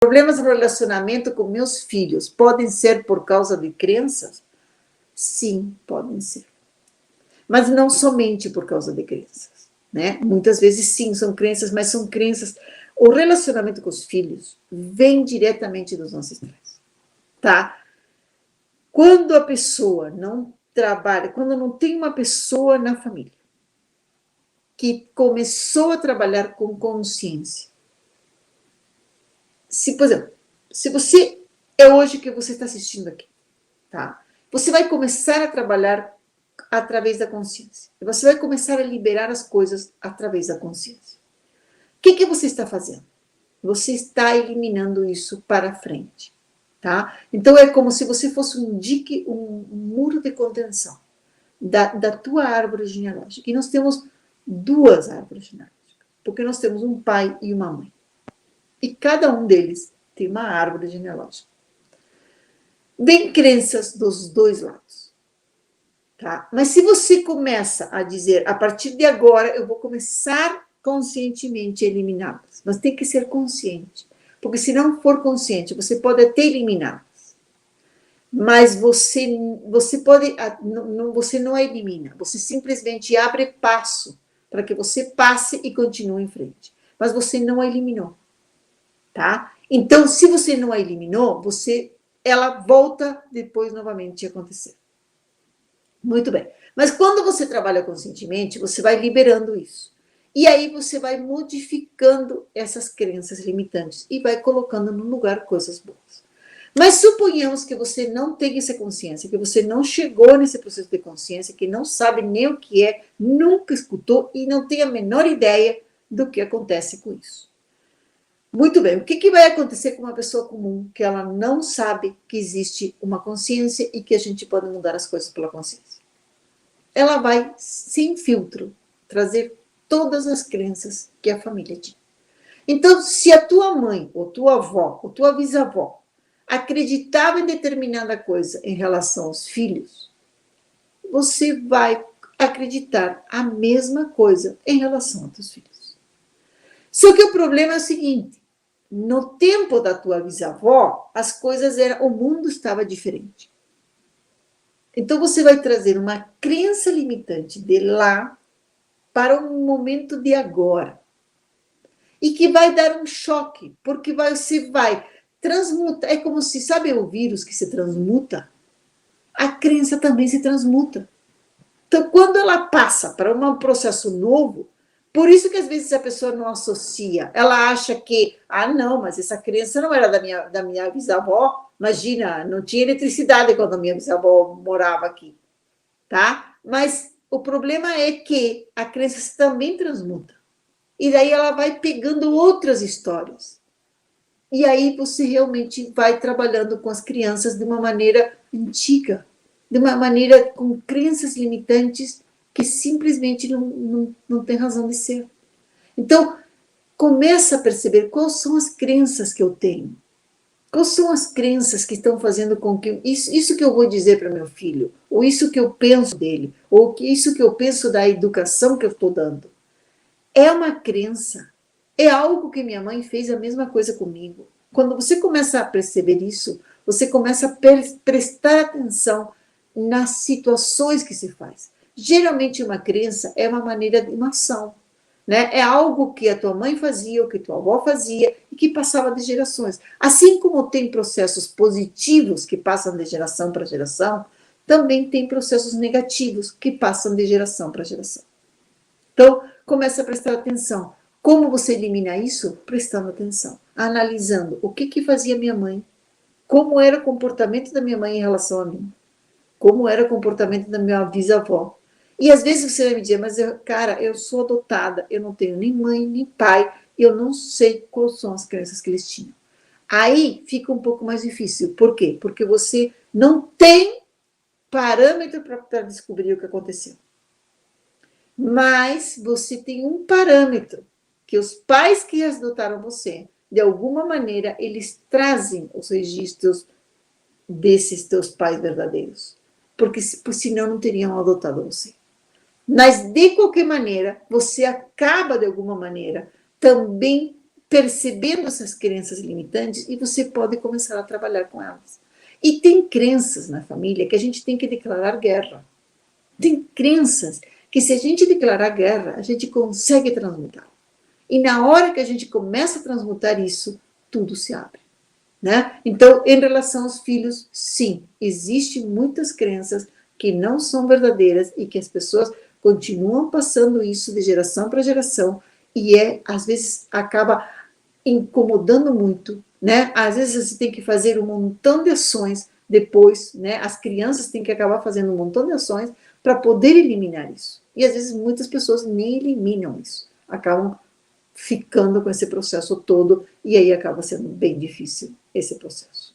Problemas no relacionamento com meus filhos podem ser por causa de crenças? Sim, podem ser. Mas não somente por causa de crenças, né? Muitas vezes sim, são crenças, mas são crenças. O relacionamento com os filhos vem diretamente dos ancestrais, tá? Quando a pessoa não trabalha, quando não tem uma pessoa na família que começou a trabalhar com consciência, por exemplo, se você é hoje que você está assistindo aqui, tá? Você vai começar a trabalhar através da consciência. Você vai começar a liberar as coisas através da consciência. O que você está fazendo? Você está eliminando isso para frente, tá? Então é como se você fosse um dique, um muro de contenção da tua árvore genealógica. E nós temos duas árvores genealógicas, porque nós temos um pai e uma mãe. E cada um deles tem uma árvore genealógica. Vem crenças dos dois lados. Tá? Mas se você começa a dizer, a partir de agora eu vou começar conscientemente a eliminá-las, mas tem que ser consciente, porque se não for consciente, você pode até eliminá-las, mas você não a elimina, você simplesmente abre passo para que você passe e continue em frente, mas você não a eliminou, tá? Então, se você não a eliminou, ela volta depois novamente a acontecer. Muito bem. Mas quando você trabalha conscientemente, você vai liberando isso. E aí você vai modificando essas crenças limitantes e vai colocando no lugar coisas boas. Mas suponhamos que você não tenha essa consciência, que você não chegou nesse processo de consciência, que não sabe nem o que é, nunca escutou e não tem a menor ideia do que acontece com isso. Muito bem, o que vai acontecer com uma pessoa comum que ela não sabe que existe uma consciência e que a gente pode mudar as coisas pela consciência? Ela vai, sem filtro, trazer todas as crenças que a família tinha. Então, se a tua mãe, ou tua avó, ou tua bisavó acreditava em determinada coisa em relação aos filhos, você vai acreditar a mesma coisa em relação aos teus filhos. Só que o problema é o seguinte, no tempo da tua bisavó, as coisas eram, o mundo estava diferente. Então você vai trazer uma crença limitante de lá para o momento de agora. E que vai dar um choque, porque você vai transmutar. É como se, sabe o vírus que se transmuta? A crença também se transmuta. Então, quando ela passa para um processo novo, por isso que às vezes a pessoa não associa. Ela acha que, não, mas essa crença não era da minha bisavó. Imagina, não tinha eletricidade quando a minha bisavó morava aqui, tá? Mas o problema é que a crença também transmuta. E daí ela vai pegando outras histórias. E aí você realmente vai trabalhando com as crianças de uma maneira antiga, de uma maneira com crenças limitantes que simplesmente não tem razão de ser. Então, começa a perceber quais são as crenças que eu tenho. Quais são as crenças que estão fazendo com que isso que eu vou dizer para meu filho, ou isso que eu penso dele, ou isso que eu penso da educação que eu estou dando. É uma crença, é algo que minha mãe fez a mesma coisa comigo. Quando você começa a perceber isso, você começa a prestar atenção nas situações que se faz. Geralmente uma crença é uma maneira de uma ação, né? É algo que a tua mãe fazia, ou que tua avó fazia, e que passava de gerações. Assim como tem processos positivos que passam de geração para geração, também tem processos negativos que passam de geração para geração. Então, começa a prestar atenção. Como você elimina isso? Prestando atenção, analisando o que fazia minha mãe, como era o comportamento da minha mãe em relação a mim, como era o comportamento da minha bisavó. E às vezes você vai me dizer, mas cara, eu sou adotada, eu não tenho nem mãe, nem pai, eu não sei quais são as crenças que eles tinham. Aí fica um pouco mais difícil. Por quê? Porque você não tem parâmetro para descobrir o que aconteceu. Mas você tem um parâmetro, que os pais que adotaram você, de alguma maneira, eles trazem os registros desses teus pais verdadeiros. Porque senão não teriam adotado você. Mas, de qualquer maneira, você acaba, de alguma maneira, também percebendo essas crenças limitantes e você pode começar a trabalhar com elas. E tem crenças na família que a gente tem que declarar guerra. Tem crenças que se a gente declarar guerra, a gente consegue transmutar. E na hora que a gente começa a transmutar isso, tudo se abre. Né? Então, em relação aos filhos, sim, existem muitas crenças que não são verdadeiras e que as pessoas continuam passando isso de geração para geração e às vezes acaba incomodando muito, né? Às vezes você tem que fazer um montão de ações depois, né? As crianças têm que acabar fazendo um montão de ações para poder eliminar isso. E às vezes muitas pessoas nem eliminam isso, acabam ficando com esse processo todo e aí acaba sendo bem difícil esse processo.